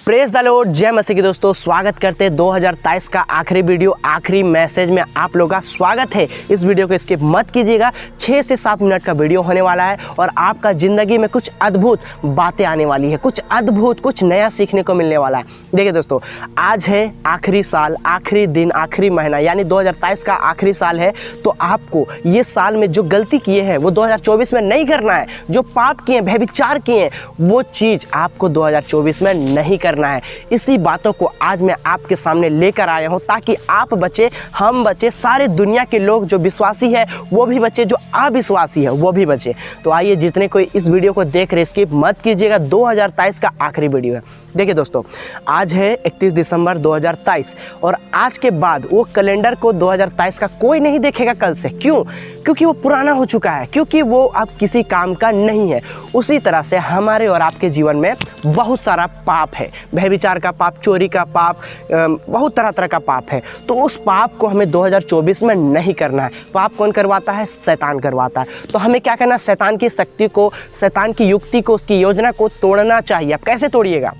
Praise the Lord, जय मसीह की दोस्तों। स्वागत करते हैं 2023 का आखिरी वीडियो, आखिरी मैसेज में आप लोगों का स्वागत है। इस वीडियो को स्किप मत कीजिएगा। 6 से 7 मिनट का वीडियो होने वाला है और आपका ज़िंदगी में कुछ अद्भुत बातें आने वाली है, कुछ अद्भुत, कुछ नया सीखने को मिलने वाला है। देखिए दोस्तों, आज है आखिरी साल, आखिरी दिन, आखिरी महीना, यानी 2023 का आखिरी साल है। तो आपको ये साल में जो गलती किए हैं वो 2024 में नहीं करना है। जो पाप किए, व्यभिचार किए, वो चीज़ आपको 2024 में नहीं करना है। इसी बातों को आज मैं आपके सामने लेकर आया हूं ताकि आप बचे, हम बचे, सारे दुनिया के लोग जो विश्वासी है वो भी बचे, जो अविश्वासी है वो भी बचे। तो आइए, जितने कोई इस वीडियो को देख रहे स्किप मत कीजिएगा। 2023 का आखिरी वीडियो है। देखिए दोस्तों, आज है 31 दिसंबर 2023 और आज के बाद वो कैलेंडर को 2023 का कोई नहीं देखेगा कल से। क्यों? क्योंकि वो पुराना हो चुका है, क्योंकि वो अब किसी काम का नहीं है। उसी तरह से हमारे और आपके जीवन में बहुत सारा पाप है, व्यभिचार का पाप, चोरी का पाप, बहुत तरह तरह का पाप है। तो उस पाप को हमें 2024 में नहीं करना है। पाप कौन करवाता है? शैतान करवाता है। तो हमें क्या करना है? शैतान की शक्ति को, शैतान की युक्ति को, उसकी योजना को तोड़ना चाहिए। आप कैसे तोड़िएगा?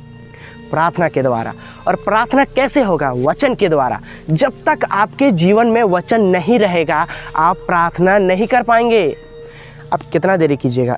प्रार्थना के द्वारा। और प्रार्थना कैसे होगा? वचन के द्वारा। जब तक आपके जीवन में वचन नहीं रहेगा, आप प्रार्थना नहीं कर पाएंगे। अब कितना देरी कीजिएगा?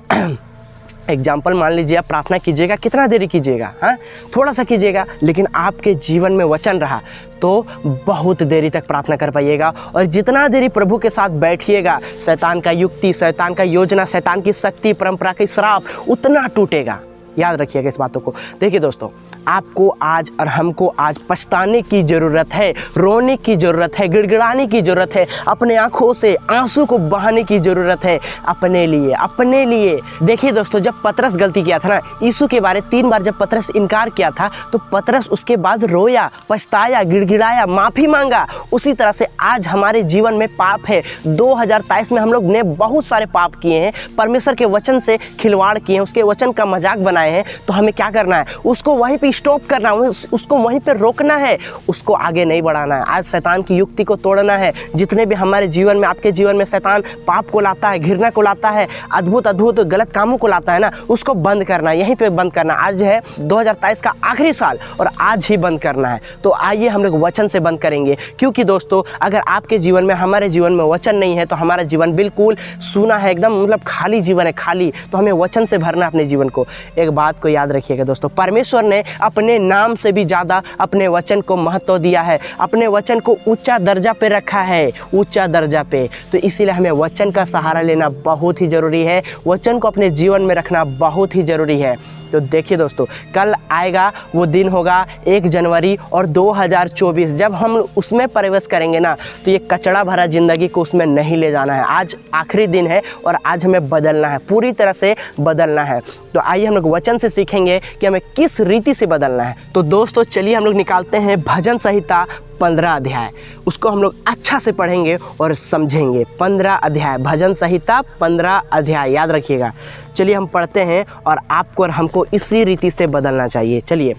एग्जाम्पल मान लीजिए, आप प्रार्थना कीजिएगा, कितना देरी कीजिएगा? हाँ, थोड़ा सा कीजिएगा, लेकिन आपके जीवन में वचन रहा तो बहुत देरी तक प्रार्थना कर पाइएगा। और जितना देरी प्रभु के साथ बैठिएगा, शैतान का युक्ति, शैतान का योजना, शैतान की शक्ति, परंपरा की श्राप उतना टूटेगा। याद रखिएगा इस बातों को। देखिए दोस्तों, आपको आज और हमको आज पछताने की ज़रूरत है, रोने की ज़रूरत है, गिड़गिड़ाने की ज़रूरत है, अपने आँखों से आंसू को बहाने की ज़रूरत है अपने लिए, अपने लिए। देखिए दोस्तों, जब पतरस गलती किया था ना, यीशु के बारे 3 बार जब पतरस इनकार किया था, तो पतरस उसके बाद रोया, पछताया, गिड़गिड़ाया, माफ़ी मांगा। उसी तरह से आज हमारे जीवन में पाप है। 2023 में हम लोग ने बहुत सारे पाप किए हैं, परमेश्वर के वचन से खिलवाड़ किए हैं, उसके वचन का मजाक बनाए हैं। तो हमें क्या करना है? उसको वहीं पे स्टॉप करना है, उसको वहीं पे रोकना है, उसको आगे नहीं बढ़ाना है। आज शैतान की युक्ति को तोड़ना है। जितने भी हमारे जीवन में, आपके जीवन में शैतान पाप को लाता है, घृणा को लाता है, अद्भुत अद्भुत गलत कामों को लाता है ना, उसको बंद करना है, यहीं पे बंद करना। आज है 2023 का आखिरी साल और आज ही बंद करना है। तो आइए हम लोग वचन से बंद करेंगे। क्योंकि दोस्तों, अगर आपके जीवन में, हमारे जीवन में वचन नहीं है तो हमारा जीवन बिल्कुल सूना है, एकदम मतलब खाली जीवन है, खाली। तो हमें वचन से भरना अपने जीवन को। एक बात को याद रखिएगा दोस्तों, परमेश्वर ने अपने नाम से भी ज़्यादा अपने वचन को महत्व दिया है, अपने वचन को ऊंचा दर्जा पे रखा है, ऊंचा दर्जा पे। तो इसीलिए हमें वचन का सहारा लेना बहुत ही ज़रूरी है, वचन को अपने जीवन में रखना बहुत ही ज़रूरी है। तो देखिए दोस्तों, कल आएगा वो दिन, होगा 1 जनवरी और 2024। जब हम उसमें प्रवेश करेंगे ना, तो ये कचड़ा भरा ज़िंदगी को उसमें नहीं ले जाना है। आज आखिरी दिन है और आज हमें बदलना है, पूरी तरह से बदलना है। तो आइए हम लोग वचन से सीखेंगे कि हमें किस रीति से बदलना है। तो दोस्तों, चलिए हम लोग निकालते हैं भजन संहिता 15 अध्याय। उसको हम लोग अच्छा से पढ़ेंगे और समझेंगे। 15 अध्याय, भजन संहिता 15 अध्याय, याद रखिएगा। चलिए हम पढ़ते हैं और आपको और हमको इसी रीति से बदलना चाहिए। चलिए,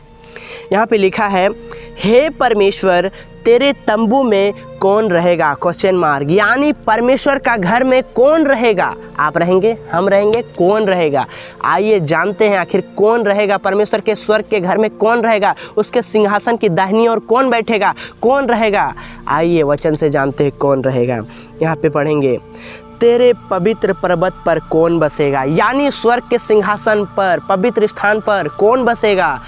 यहाँ पे लिखा है, हे परमेश्वर तेरे तंबू में कौन रहेगा? Question mark. यानी परमेश्वर का घर में कौन रहेगा? आप रहेंगे, हम रहेंगे, कौन रहेगा? आइए जानते हैं आखिर कौन रहेगा। परमेश्वर के स्वर्ग के घर में कौन रहेगा? उसके सिंहासन की दाहिनी ओर कौन बैठेगा? कौन रहेगा? आइए वचन से जानते हैं कौन रहेगा। यहाँ पे पढ़ेंगे, तेरे पवित्र पर्वत पर कौन बसेगा? यानी स्वर्ग के सिंहासन पर, पवित्र स्थान पर कौन बसेगा?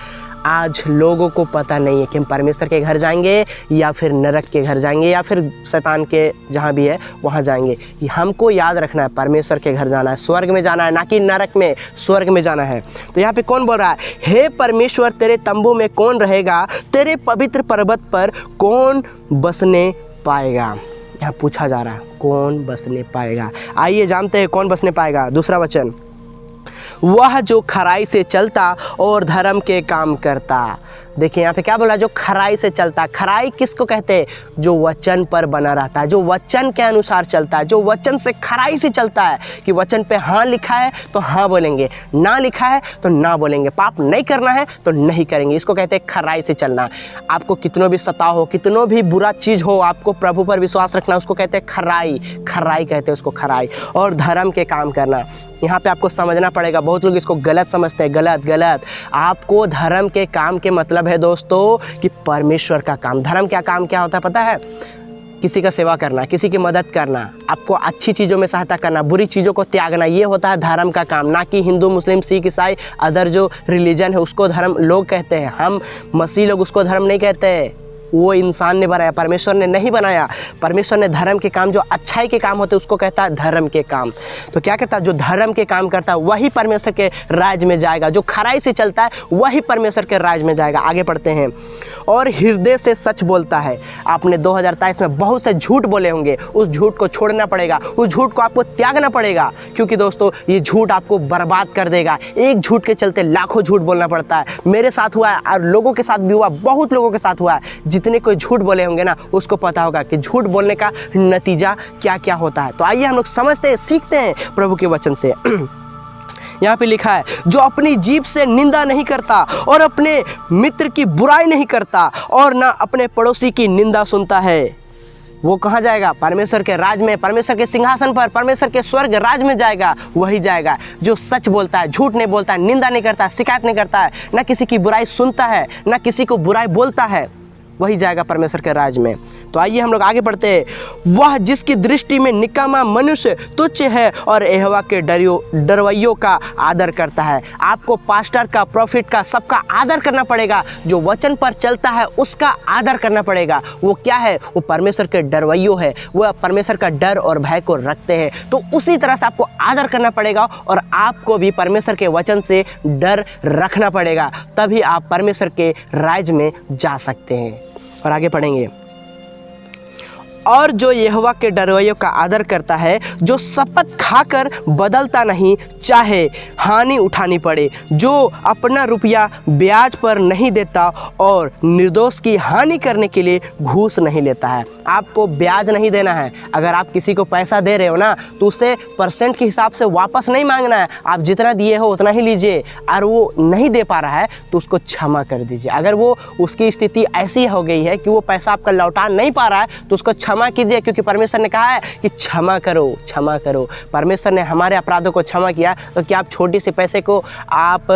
आज लोगों को पता नहीं है कि हम परमेश्वर के घर जाएंगे या फिर नरक के घर जाएंगे या फिर शैतान के जहाँ भी है वहाँ जाएंगे। हमको याद रखना है, परमेश्वर के घर जाना है, स्वर्ग में जाना है, ना कि नरक में, स्वर्ग में जाना है। तो यहाँ पे कौन बोल रहा है? हे परमेश्वर तेरे तंबू में कौन रहेगा? तेरे पवित्र पर्वत पर कौन बसने पाएगा? यहाँ पूछा जा रहा है, कौन बसने पाएगा? आइए जानते हैं कौन बसने पाएगा। दूसरा वचन, वह जो खराई से चलता और धर्म के काम करता। देखिए यहाँ पे क्या बोला? जो खराई से चलता। खराई किसको कहते हैं? जो वचन पर बना रहता है, जो वचन के अनुसार चलता है, जो वचन से खराई से चलता है कि वचन पे हाँ लिखा है तो हाँ बोलेंगे, ना लिखा है तो ना बोलेंगे, पाप नहीं करना है तो नहीं करेंगे। इसको कहते हैं खराई से चलना। आपको कितनों भी सताव हो, कितनों भी बुरा चीज़ हो, आपको प्रभु पर विश्वास रखना, उसको कहते हैं खराई। खराई कहते हैं उसको, खराई। और धर्म के काम करना, यहाँ पे आपको समझना पड़ेगा, बहुत लोग इसको गलत समझते हैं, गलत। आपको धर्म के काम के मतलब है दोस्तों कि परमेश्वर का काम। धर्म का काम क्या होता है पता है? किसी का सेवा करना, किसी की मदद करना, आपको अच्छी चीज़ों में सहायता करना, बुरी चीज़ों को त्यागना, ये होता है धर्म का काम। ना कि हिंदू, मुस्लिम, सिख, ईसाई, अदर जो रिलीजन है उसको धर्म लोग कहते हैं। हम मसीह लोग उसको धर्म नहीं कहते, वो इंसान ने बनाया, परमेश्वर ने नहीं बनाया। परमेश्वर ने धर्म के काम, जो अच्छाई के काम होते हैं उसको कहता है धर्म के काम। तो क्या कहता है? जो धर्म के काम करता है वही परमेश्वर के राज में जाएगा। जो खराई से चलता है वही परमेश्वर के राज में जाएगा। आगे पढ़ते हैं। और हृदय से सच बोलता है। आपने 2023 में बहुत से झूठ बोले होंगे, उस झूठ को छोड़ना पड़ेगा, उस झूठ को आपको त्यागना पड़ेगा, क्योंकि दोस्तों ये झूठ आपको बर्बाद कर देगा। एक झूठ के चलते लाखों झूठ बोलना पड़ता है। मेरे साथ हुआ है और लोगों के साथ भी हुआ, बहुत लोगों के साथ हुआ है। जितने कोई झूठ बोले होंगे ना, उसको पता होगा कि झूठ बोलने का नतीजा क्या क्या होता है। तो आइए हम लोग समझते हैं, सीखते हैं प्रभु के वचन से। यहाँ पे लिखा है, जो अपनी जीभ से निंदा नहीं करता और अपने मित्र की बुराई नहीं करता और ना अपने पड़ोसी की निंदा सुनता है, वो कहाँ जाएगा? परमेश्वर के राज में, परमेश्वर के सिंहासन पर, परमेश्वर के स्वर्ग राज में जाएगा। वही जाएगा जो सच बोलता है, झूठ नहीं बोलता है, निंदा नहीं करता है, शिकायत नहीं करता है, ना किसी की बुराई सुनता है, ना किसी को बुराई बोलता है, वही जाएगा परमेश्वर के राज में। तो आइए हम लोग आगे बढ़ते हैं। वह जिसकी दृष्टि में निकामा मनुष्य तुच्छ है और यहोवा के डरवैयों का आदर करता है। आपको पास्टर का, प्रॉफिट का, सबका आदर करना पड़ेगा। जो वचन पर चलता है उसका आदर करना पड़ेगा। वो क्या है? वो परमेश्वर के डरवैयों है, वो परमेश्वर का डर और भय को रखते हैं। तो उसी तरह से आपको आदर करना पड़ेगा और आपको भी परमेश्वर के वचन से डर रखना पड़ेगा, तभी आप परमेश्वर के राज में जा सकते हैं। और आगे पढ़ेंगे। और जो यहोवा के डरवैयों का आदर करता है, जो शपथ खाकर बदलता नहीं, चाहे हानि उठानी पड़े, जो अपना रुपया ब्याज पर नहीं देता और निर्दोष की हानि करने के लिए घूस नहीं लेता है। आपको ब्याज नहीं देना है। अगर आप किसी को पैसा दे रहे हो ना, तो उसे परसेंट के हिसाब से वापस नहीं मांगना है। आप जितना दिए हो उतना ही लीजिए। और वो नहीं दे पा रहा है तो उसको क्षमा कर दीजिए। अगर वो उसकी स्थिति ऐसी हो गई है कि वो पैसा आपका लौटा नहीं पा रहा है तो उसको क्षमा कीजिए, क्योंकि परमेश्वर ने कहा है कि क्षमा करो, क्षमा करो। परमेश्वर ने हमारे अपराधों को क्षमा किया, तो क्या आप छोटी सी पैसे को आप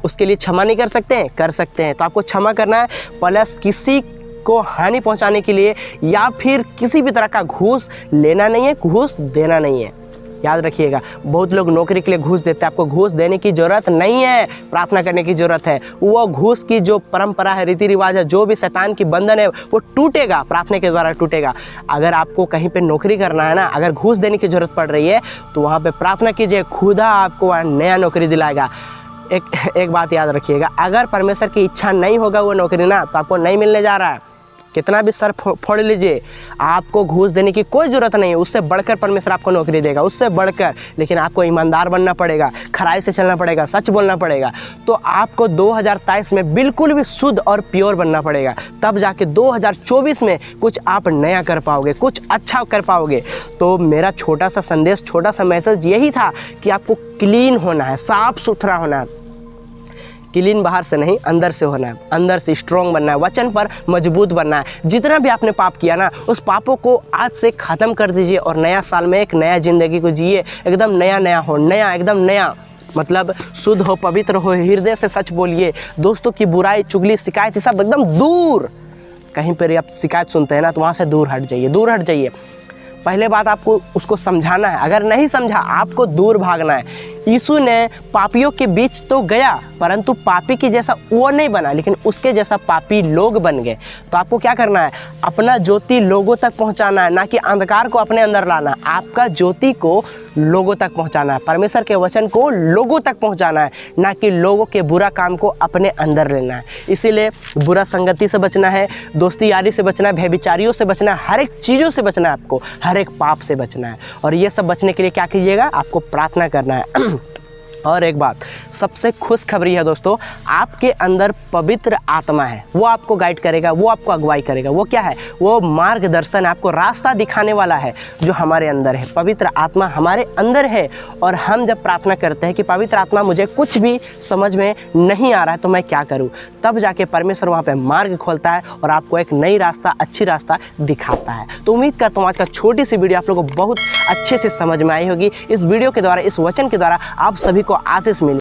उसके लिए क्षमा नहीं कर सकते हैं? कर सकते हैं। तो आपको क्षमा करना है, प्लस किसी को हानि पहुंचाने के लिए या फिर किसी भी तरह का घूस लेना नहीं है, घूस देना नहीं है। याद रखिएगा, बहुत लोग नौकरी के लिए घूस देते हैं। आपको घूस देने की ज़रूरत नहीं है, प्रार्थना करने की ज़रूरत है। वो घूस की जो परंपरा है, रीति रिवाज है, जो भी शैतान की बंधन है, वो टूटेगा, प्रार्थना के द्वारा टूटेगा। अगर आपको कहीं पे नौकरी करना है ना, अगर घूस देने की ज़रूरत पड़ रही है तो वहाँ पे प्रार्थना कीजिए, खुदा आपको नया नौकरी दिलाएगा। एक बात याद रखिएगा, अगर परमेश्वर की इच्छा नहीं होगा वो नौकरी ना, तो आपको नहीं मिलने जा रहा है। कितना भी सर फोड़ लीजिए, आपको घूस देने की कोई ज़रूरत नहीं है। उससे बढ़कर परमेश्वर आपको नौकरी देगा, उससे बढ़कर। लेकिन आपको ईमानदार बनना पड़ेगा, खराई से चलना पड़ेगा, सच बोलना पड़ेगा। तो आपको 2023 में बिल्कुल भी शुद्ध और प्योर बनना पड़ेगा, तब जाके 2024 में कुछ आप नया कर पाओगे, कुछ अच्छा कर पाओगे। तो मेरा छोटा सा संदेश, छोटा सा मैसेज यही था कि आपको क्लीन होना है, साफ सुथरा होना है। क्लीन बाहर से नहीं, अंदर से होना है, अंदर से स्ट्रॉन्ग बनना है, वचन पर मजबूत बनना है। जितना भी आपने पाप किया ना, उस पापों को आज से ख़त्म कर दीजिए और नया साल में एक नया ज़िंदगी को जिए। एकदम नया हो, नया, एकदम नया, मतलब शुद्ध हो, पवित्र हो, हृदय से सच बोलिए। दोस्तों की बुराई, चुगली, शिकायत, ये सब एकदम दूर। कहीं पर आप शिकायत सुनते हैं ना, तो वहाँ से दूर हट जाइए, दूर हट जाइए। पहले बात आपको उसको समझाना है, अगर नहीं समझा आपको दूर भागना है। यीशु ने पापियों के बीच तो गया, परंतु पापी की जैसा वो नहीं बना, लेकिन उसके जैसा पापी लोग बन गए। तो आपको क्या करना है? अपना ज्योति लोगों तक पहुंचाना है, ना कि अंधकार को अपने अंदर लाना। आपका ज्योति को लोगों तक पहुंचाना है, परमेश्वर के वचन को लोगों तक पहुंचाना है, ना कि लोगों के बुरा काम को अपने अंदर लेना है। इसीलिए बुरा संगति से बचना है, दोस्ती यारी से बचना है, व्यभिचारियों से बचना है, हर एक चीज़ों से बचना है आपको, हर एक पाप से बचना है। और ये सब बचने के लिए क्या कीजिएगा? आपको प्रार्थना करना है। और एक बात सबसे खुशखबरी है दोस्तों, आपके अंदर पवित्र आत्मा है, वो आपको गाइड करेगा, वो आपको अगुवाई करेगा। वो क्या है? वो मार्गदर्शन, आपको रास्ता दिखाने वाला है जो हमारे अंदर है। पवित्र आत्मा हमारे अंदर है और हम जब प्रार्थना करते हैं कि पवित्र आत्मा मुझे कुछ भी समझ में नहीं आ रहा है तो मैं क्या करूं, तब जाके परमेश्वर वहाँ पे मार्ग खोलता है और आपको एक नई रास्ता, अच्छी रास्ता दिखाता है। तो उम्मीद करता हूँ आज का छोटी सी वीडियो आप लोगों को बहुत अच्छे से समझ में आई होगी। इस वीडियो के द्वारा, इस वचन के द्वारा आप सभी को आशीष मिली।